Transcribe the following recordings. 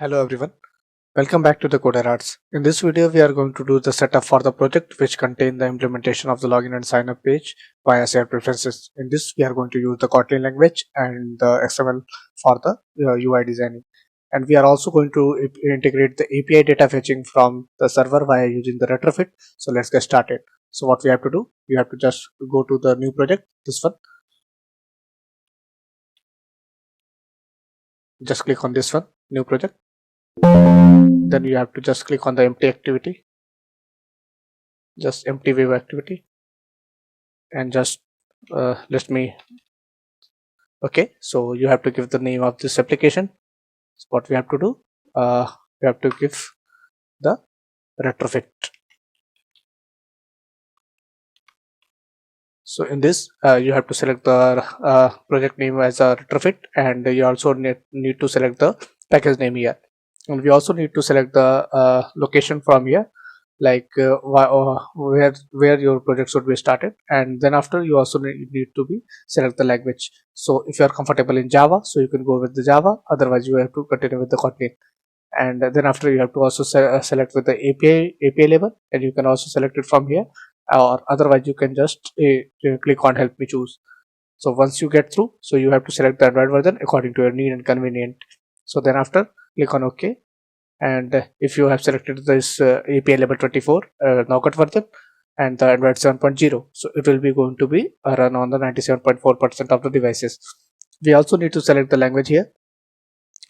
Hello everyone, welcome back to the Codersarts. In this video, we are going to do the setup for the project which contain the implementation of the login and sign up page via shared preferences. In this, we are going to use the Kotlin language and the XML for the UI designing. And we are also going to integrate the API data fetching from the server via using the retrofit. So let's get started. So what we have to do, we have to just go to the new project, this one. Just click on this one, new project. Then you have to just click on the empty activity, just empty wave activity, and just let me. Okay, so you have to give the name of this application. So what we have to do, we have to give the retrofit. So in this, you have to select the project name as a retrofit, and you also need to select the package name here. And we also need to select the location from here, like where your project should be started. And then after, you also need to be select the language. So if you are comfortable in Java, so you can go with the Java, otherwise you have to continue with the Kotlin. And then after, you have to also select with the API label, and you can also select it from here, or otherwise you can just click on help me choose. So once you get through, so you have to select the Android version according to your need and convenient. So then after, click on OK. And if you have selected this API level 24 knockout version and the Android 7.0, so it will be going to be run on the 97.4% of the devices. We also need to select the language here,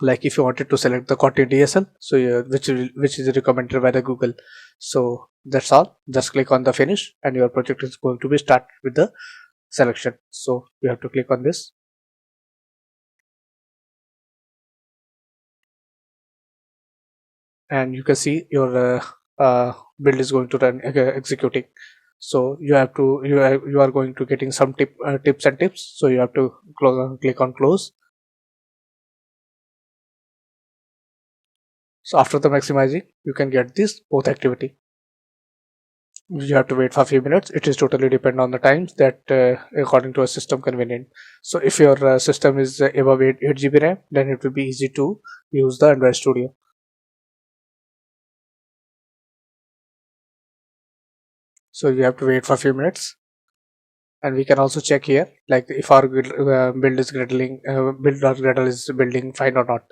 like if you wanted to select the Kotlin DSL, so which is recommended by the Google. So that's all. Just click on the finish, and your project is going to be start with the selection. So you have to click on this. And you can see your build is going to run executing. So you have to you are going to getting some tips and tips. So you have to click on close. So after the maximizing, you can get this both activity. You have to wait for a few minutes. It is totally depend on the times that according to a system convenient. So if your system is above 8 GB RAM, then it will be easy to use the Android Studio. So you have to wait for a few minutes. And we can also check here, like if our build is build.gradle is building fine or not.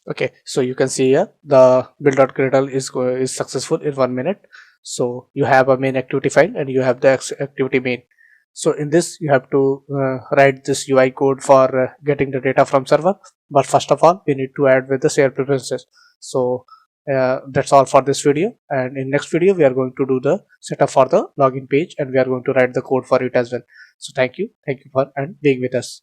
Okay, so you can see here the build.gradle is successful in 1 minute. So you have a main activity file and you have the activity main. So in this, you have to write this UI code for getting the data from server. But first of all, we need to add with the share preferences. So that's all for this video. And in next video, we are going to do the setup for the login page, and we are going to write the code for it as well. So thank you for and being with us.